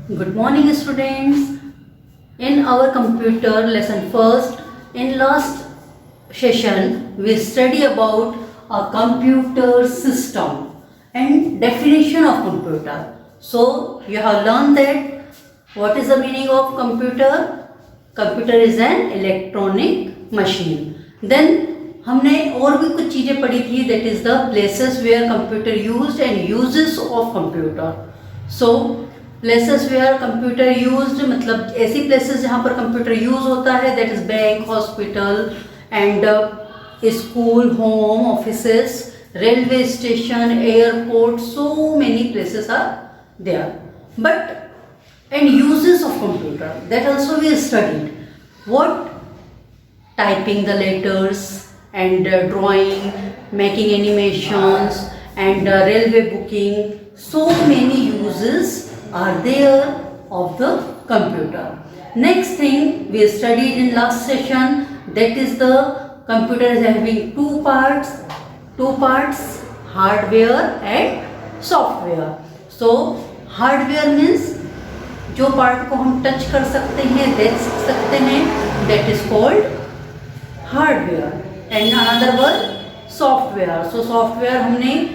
Good morning, students. In our computer lesson first, in last session, we study about a computer system and definition of computer. So, you have learned that what is the meaning of computer? Computer is an electronic machine. Then हमने और भी कुछ चीज़ें पढ़ी थी, that is the places where computer used and uses of computer. So places where computer used मतलब ऐसी places जहाँ पर computer use होता है, that is bank, hospital and school, home, offices, railway station, airport, so many places are there. But and uses of computer, that also we studied. What? Typing the letters and drawing, making animations and railway booking. So many uses are there of the computer. Next thing we studied in last session, that is the computer is having two parts, hardware and software. So hardware means जो part को हम touch कर सकते हैं, देख सकते हैं, that is called hardware. And another word software. So software हमने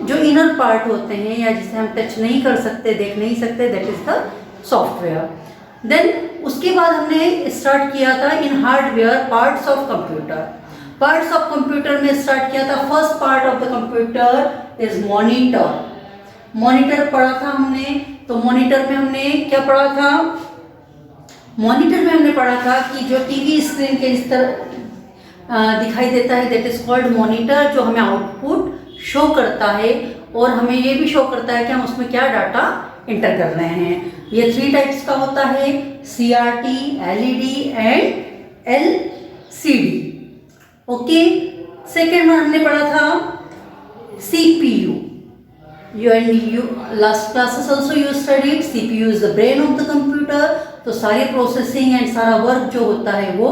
जो इनर पार्ट होते हैं या जिसे हम टच नहीं कर सकते, देख नहीं सकते, that is the software. Then उसके बाद हमने स्टार्ट किया था इन hardware parts of computer. Parts of computer में स्टार्ट किया था. First part of the computer is monitor. Monitor पढ़ा था हमने. तो मॉनिटर में हमने क्या पढ़ा था? मॉनिटर में हमने पढ़ा था कि जो टीवी स्क्रीन के इस तरह दिखाई देता है, दैट इज कॉल्ड मॉनिटर, जो हमें आउटपुट शो करता है और हमें ये भी शो करता है कि हम उसमें क्या डाटा इंटर कर रहे हैं. ये 3 टाइप्स का होता है, CRT, LED and LCD. Okay. Second में हमने पढ़ा था CPU. You last classes also you studied CPU is the brain of the computer. तो सारे प्रोसेसिंग एंड सारा वर्क जो होता है वो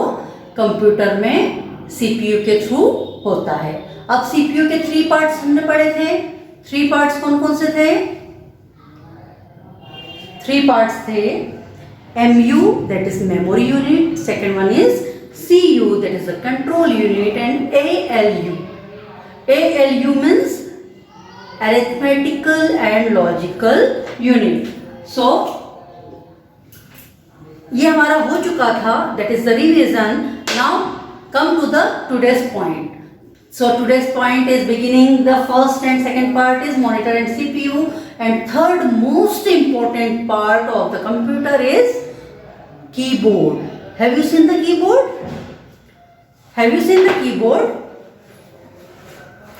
कंप्यूटर में CPU के थ्रू होता है. अब CPU के 3 पार्ट्स हमने पढ़े थे. 3 पार्ट्स कौन कौन से थे? 3 पार्ट्स थे. MU that is memory unit, second one is CU that is the control unit, and ALU. ALU means arithmetical and logical unit. So ये हमारा हो चुका था, that is the revision. Now come to the today's point. So today's point is beginning. The first and second part is monitor and CPU, and third most important part of the computer is keyboard. Have you seen the keyboard? Have you seen the keyboard?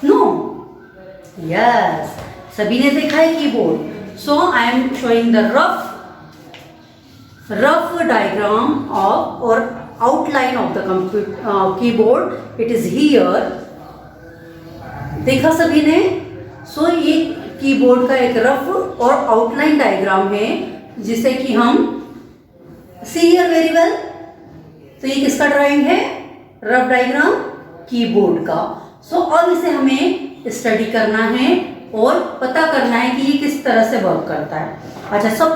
No. Yes, सभी ने देखा है keyboard. So I am showing the rough diagram of or outline of the keyboard. It is here. देखा सभी ने? So ये keyboard का एक रफ और आउटलाइन डायग्राम है जिसे कि हम see here very well. तो ये किसका ड्राइंग है? रफ डायग्राम कीबोर्ड का. So अब इसे हमें स्टडी करना है और पता करना है कि ये किस तरह से वर्क करता है. अच्छा, सब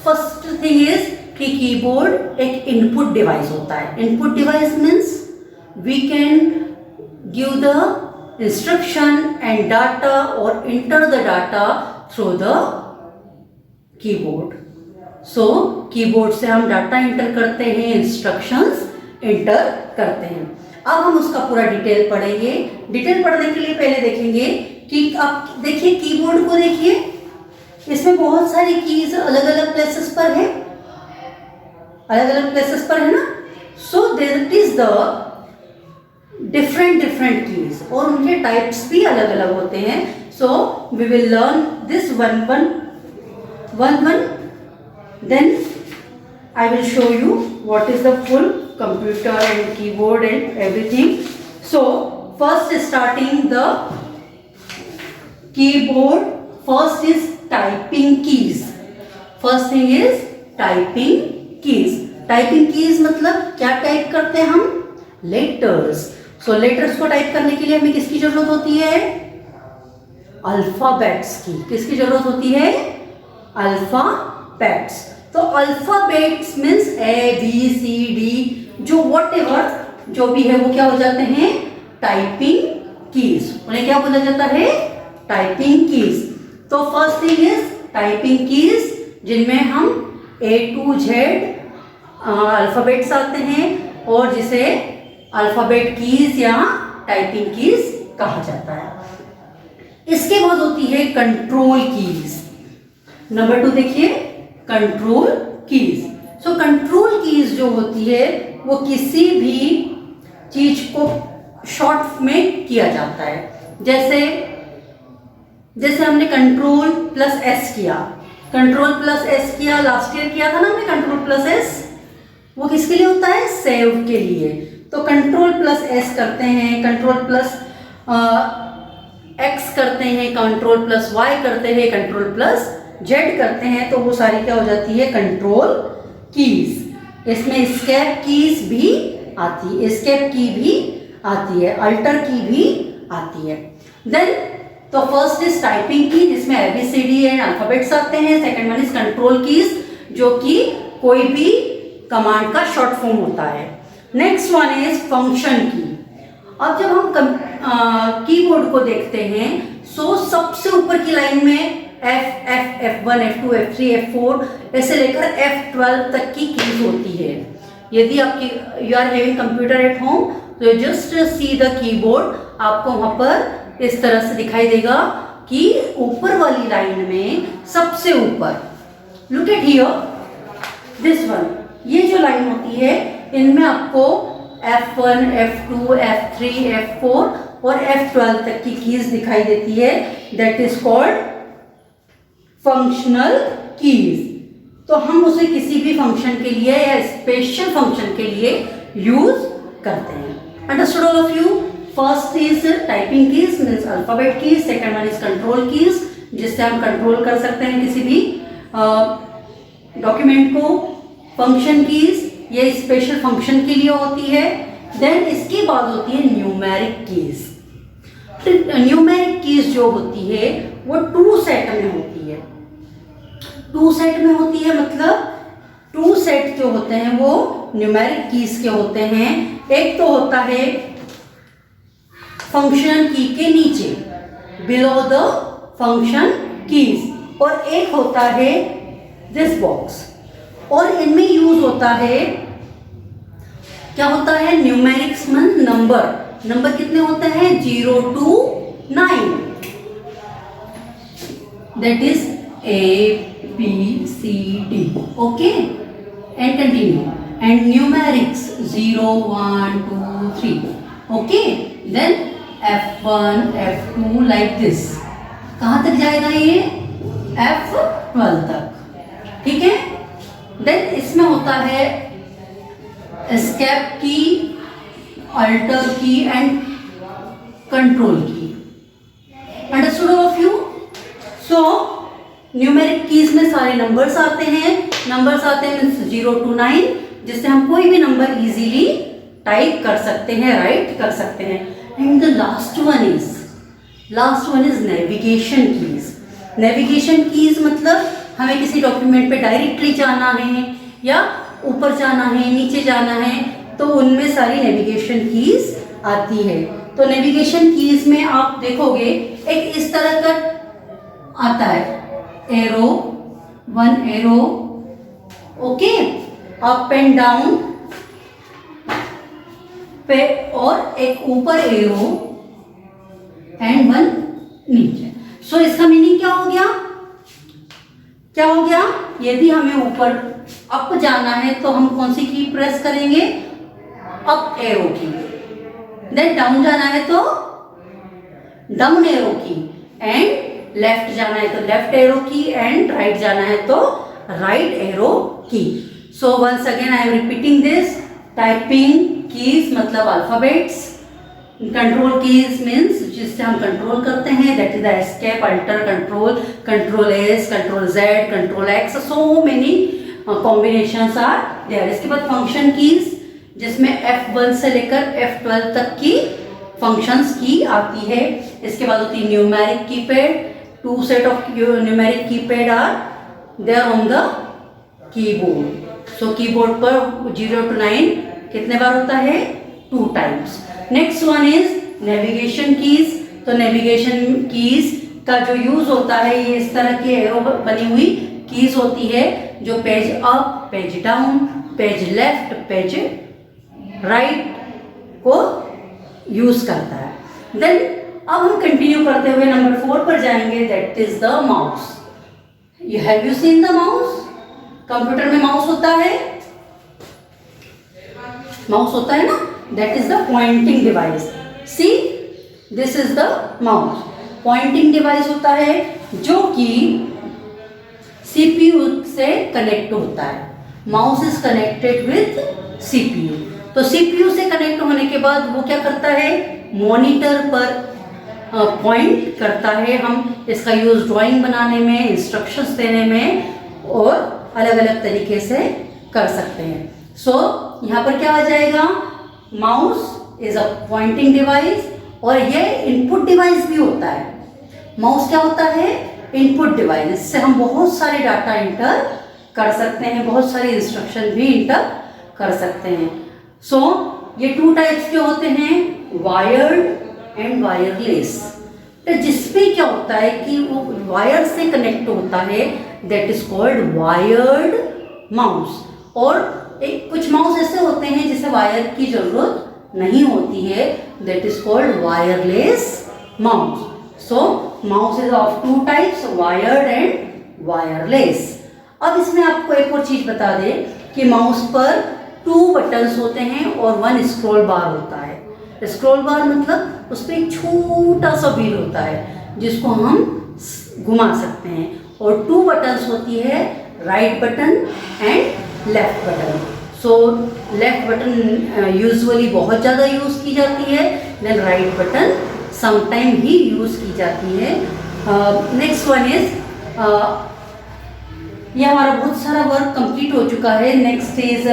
फर्स्ट थिंग इज कि कीबोर्ड एक इनपुट डिवाइस होता है. Input device means we can give the instruction and data और enter the data through the keyboard. So keyboard से हम डाटा इंटर करते हैं, इंस्ट्रक्शंस इंटर करते हैं. अब हम उसका पूरा डिटेल पढ़ेंगे. डिटेल पढ़ने के लिए पहले देखेंगे कि आप देखिए कीबोर्ड को, देखिए इसमें बहुत सारी कीज अलग अलग प्लेसेस पर है, ना. So there is the different keys और उनके टाइप्स भी अलग अलग होते हैं. So we will learn this one then I will show you what is the full computer and keyboard and everything. So first starting the keyboard, first is typing keys. First thing is typing keys. Typing keys मतलब क्या type करते हैं हम? Letters. So letters को type करने के लिए हमें किसकी जरूरत होती है? अल्फाबेट्स की. किसकी जरूरत होती है? Alphabets pads. तो अल्फाबेट्स मीन्स ABCD, जो व्हाटएवर जो भी है वो क्या हो जाते हैं, टाइपिंग कीज। उन्हें क्या बोला जाता है, टाइपिंग कीज। तो first thing is typing keys, जिनमें हम A to Z अल्फाबेट्स आते हैं और जिसे अल्फाबेट कीज या टाइपिंग कीज कहा जाता है। इसके बाद होती है कंट्रोल कीज। नंबर 2 देखिए, control keys. So control keys जो होती है वो किसी भी चीज को शॉर्ट में किया जाता है। जैसे हमने कंट्रोल प्लस एस किया, लास्ट ईयर किया था ना हमने कंट्रोल प्लस एस, वो किसके लिए होता है, सेव के लिए। तो कंट्रोल प्लस एस करते हैं, कंट्रोल प्लस एक्स करते हैं, कंट्रोल प्लस वाई करते हैं, कंट्रोल प्लस जेड करते हैं, तो वो सारी क्या हो जाती है, कंट्रोल कीज। इसमें एस्केप कीज भी आती है, एस्केप की भी आती है, अल्टर की भी आती है। देन तो फर्स्ट इज टाइपिंग की, जिसमें ABCD एंड अल्फाबेट्स आते हैं। Second one is control keys, जो कि कोई भी कमांड का शॉर्ट फॉर्म होता है। नेक्स्ट वन इज फंक्शन की। अब जब हम कीबोर्ड को देखते हैं, सो सबसे ऊपर की लाइन में F1, F2, F3, F4 ऐसे लेकर F12 तक की कीज होती है। यदि आपकी you are having computer at home, तो जस्ट सी द कीबोर्ड, आपको वहां पर इस तरह से दिखाई देगा कि ऊपर वाली लाइन में सबसे ऊपर, look at here, this one, ये जो लाइन होती है इनमें आपको F1, F2, F3, F4 और F12 तक की कीज दिखाई देती है। That is called functional keys. तो हम उसे किसी भी फंक्शन के लिए या स्पेशल फंक्शन के लिए यूज करते हैं। Understood all of you? First is typing keys means alphabet keys, second one is control keys, जिससे हम कंट्रोल कर सकते हैं किसी भी डॉक्यूमेंट को। फंक्शन कीज ये स्पेशल फंक्शन के लिए होती है। देन इसके बाद होती है न्यूमेरिक कीज। न्यूमेरिक कीज जो होती है वो 2 सेट में होती है। 2 सेट में होती है मतलब 2 सेट जो होते हैं वो न्यूमेरिक कीज के होते हैं। एक तो होता है फंक्शन की के नीचे, बिलो द फंक्शन कीज, और एक होता है दिस बॉक्स। और इनमें यूज होता है, क्या होता है, न्यूमेरिक्स मीन नंबर कितने होते हैं, 0 to 9, that is ABCD, okay, and continue, and numerics 0 1 2 3, okay, then F1 F2 like this. कहां तक जाएगा ये, F12 तक, ठीक है। देन इसमें होता है एस्केप की, अल्टर की एंड कंट्रोल की। Understood of you? So numeric keys में सारे नंबर्स आते हैं मीन्स 0 to 9, जिससे हम कोई भी नंबर इजीली टाइप कर सकते हैं, राइट कर सकते हैं। And the last one is navigation keys. Navigation keys मतलब हमें किसी डॉक्यूमेंट पे डायरेक्टली जाना है या ऊपर जाना है, नीचे जाना है, तो उनमें सारी नेविगेशन कीज आती है। तो नेविगेशन कीज में आप देखोगे एक इस तरह का आता है, arrow, 1 arrow, okay, up and down पे, और एक ऊपर एरो एंड 1 नीचे। सो इसका मीनिंग क्या हो गया, यदि हमें ऊपर अप जाना है तो हम कौन सी की प्रेस करेंगे, up arrow key. Then down जाना है तो down arrow key, and left जाना है तो left arrow key, and right जाना है तो right arrow key. So once again I am repeating this, typing keys मतलब अल्फाबेट्स, कंट्रोल कीज मीन्स जिससे हम कंट्रोल करते हैं, that is the escape, alter, control S, control Z, control X, so many combinations are there. इसके बाद function keys, जिसमें F1 से लेकर F12 तक की फंक्शंस की आती है। इसके बाद होती है numeric keypad, 2 set of numeric keypad are they are on the keyboard. So keyboard पर 0 to 9 कितने बार होता है? 2 times. Next one is navigation keys. तो नेविगेशन कीज का जो यूज होता है, ये इस तरह की एरो बनी हुई कीज होती है जो page up, page down, page left, page right को यूज करता है। देन अब हम कंटिन्यू करते हुए नंबर 4 पर जाएंगे, that is the mouse. You have you seen the mouse? Computer में माउस होता है, माउस होता है ना, that is the pointing device. See this is the mouse. Pointing device होता है जो कि सीपीयू से कनेक्ट होता है। Mouse is connected with CPU. तो सीपीयू से कनेक्ट होने के बाद वो क्या करता है? मॉनिटर पर पॉइंट करता है। हम इसका यूज ड्राइंग बनाने में, इंस्ट्रक्शंस देने में और अलग अलग तरीके से कर सकते हैं। सो यहाँ पर क्या आ जाएगा? Mouse is a pointing device और ये इनपुट डिवाइस भी होता है। माउस क्या होता है? Input device. इससे हम बहुत सारे डाटा इंटर कर सकते हैं, बहुत सारी इंस्ट्रक्शन भी इंटर कर सकते हैं। सो ये 2 टाइप्स के होते हैं, वायर्ड एंड वायरलेस। तो जिसमें क्या होता है कि वो वायर से कनेक्ट होता है, that is called wired mouse. और कुछ माउस ऐसे होते हैं जिसे वायर की जरूरत नहीं होती है, that is called wireless mouse. So mouse is of 2 types, wired and wireless. अब इसमें आपको एक और चीज बता दें कि माउस पर 2 बटन्स होते हैं और 1 स्क्रॉल बार होता है। स्क्रॉल बार मतलब उस पर एक छोटा सा व्हील होता है जिसको हम घुमा सकते हैं, और 2 बटन्स होती है, right button and left button. So left button usually बहुत ज़्यादा यूज़ की जाती है, देन राइट बटन समटाइम ही यूज़ की जाती है। नेक्स्ट वन इज, ये हमारा बहुत सारा वर्क कंप्लीट हो चुका है। नेक्स्ट इज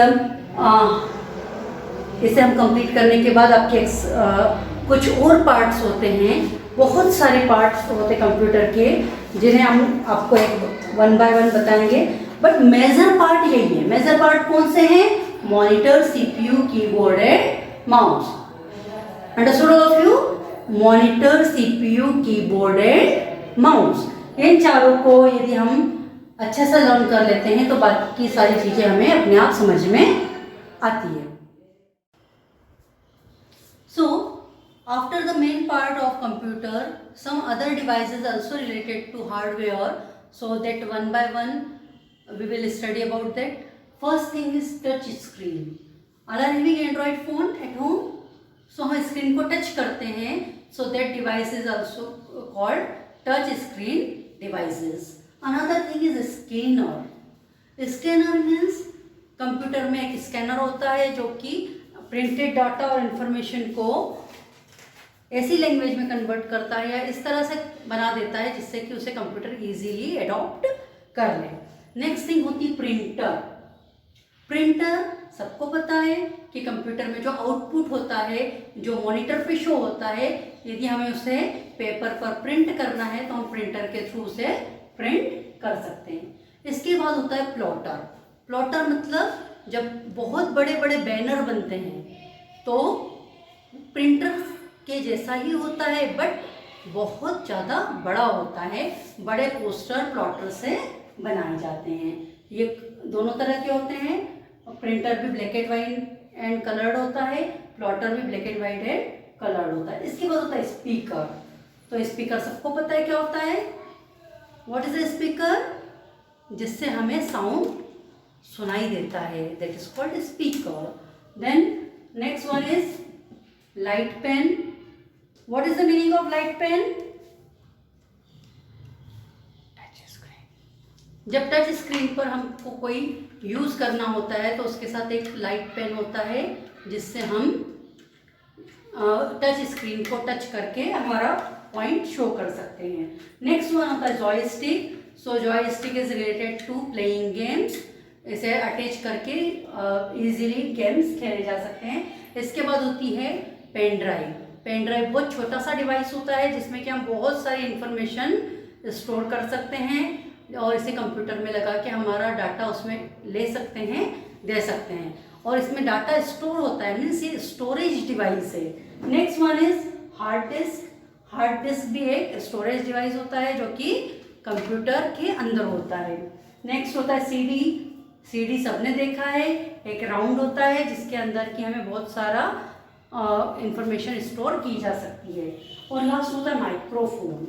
इसे हम कंप्लीट करने के बाद आपके कुछ और पार्ट्स होते हैं, बहुत सारे पार्ट्स होते हैं कंप्यूटर के, जिन्हें हम आपको एक 1 by 1 बताएंगे। बट मेजर पार्ट यही है। मेजर पार्ट कौन से हैं? Monitor, CPU, keyboard and mouse. Understood all of you? Monitor, CPU, keyboard and mouse, इन चारों को यदि हम अच्छे से लर्न कर लेते हैं तो बाकी सारी चीजें हमें अपने आप समझ में आती है। So, after the main part of computer, some other devices also related to hardware, so that 1 by 1 we will study about that. First thing is touch screen. All are having Android phone at home? So हम screen को touch करते हैं, so that device is also called touch screen devices. Another thing is scanner. Scanner means computer में एक scanner होता है जो कि प्रिंटेड डाटा और इन्फॉर्मेशन को ऐसी लैंग्वेज में कन्वर्ट करता है या इस तरह से बना देता है जिससे कि उसे कंप्यूटर इजीली अडॉप्ट कर ले। नेक्स्ट थिंग होती है प्रिंटर। प्रिंटर सबको पता है कि कंप्यूटर में जो आउटपुट होता है, जो मॉनिटर पे शो होता है, यदि हमें उसे पेपर पर प्रिंट करना है तो हम प्रिंटर के थ्रू उसे प्रिंट कर सकते हैं। इसके बाद होता है प्लॉटर। प्लॉटर मतलब जब बहुत बड़े बड़े बैनर बनते हैं तो प्रिंटर के जैसा ही होता है बट बहुत ज़्यादा बड़ा होता है। बड़े पोस्टर प्लॉटर से बनाए जाते हैं। ये दोनों तरह के होते हैं। प्रिंटर भी black and white and coloured होता है, प्लॉटर भी black and white and coloured होता है। इसके बाद होता है स्पीकर। तो स्पीकर सबको पता है क्या होता है? What is a speaker? जिससे हमें साउंड सुनाई देता है, that is called speaker. Then next one is light pen. What is the meaning of light pen? Touch screen. जब टच स्क्रीन पर हमको कोई यूज करना होता है तो उसके साथ एक लाइट पेन होता है जिससे हम टच स्क्रीन को टच करके हमारा पॉइंट शो कर सकते हैं। नेक्स्ट वन होता है joystick. So joystick is related to playing games. इसे अटैच करके इजीली गेम्स खेले जा सकते हैं। इसके बाद होती है पेन ड्राइव। पेन ड्राइव बहुत छोटा सा डिवाइस होता है जिसमें कि हम बहुत सारी इंफॉर्मेशन स्टोर कर सकते हैं। और इसे कंप्यूटर में लगा के हमारा डाटा उसमें ले सकते हैं, दे सकते हैं। और इसमें डाटा स्टोर होता है, मीन्स ये स्टोरेज डिवाइस है। Next one is hard disk. Hard disk भी एक स्टोरेज डिवाइस होता है जो कि कंप्यूटर के अंदर होता है। नेक्स्ट होता है सीडी। सीडी सबने देखा है, एक राउंड होता है जिसके अंदर की हमें बहुत सारा इंफॉर्मेशन स्टोर की जा सकती है। और लास्ट होता है microphone.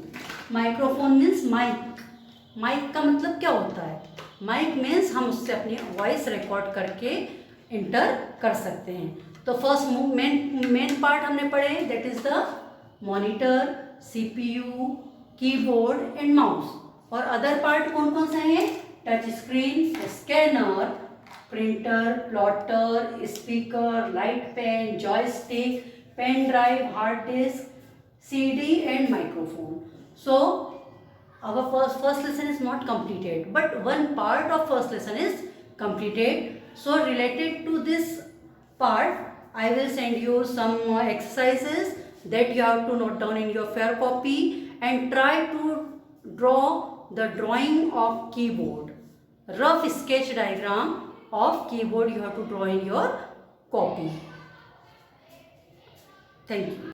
Microphone means mic. Mic का मतलब क्या होता है? माइक मीन्स हम उससे अपनी वॉइस रिकॉर्ड करके इंटर कर सकते हैं। तो फर्स्ट मेन पार्ट हमने पढ़े, that is the monitor, CPU, keyboard and mouse. और अदर पार्ट कौन कौन से हैं? Touch screen, scanner, printer, plotter, speaker, light pen, joystick, pen drive, hard disk, CD and microphone. So our first lesson is not completed, but one part of first lesson is completed. So related to this part, I will send you some exercises that you have to note down in your fair copy and try to draw the drawing of keyboard. Rough sketch diagram of keyboard you have to draw in your copy. Thank you.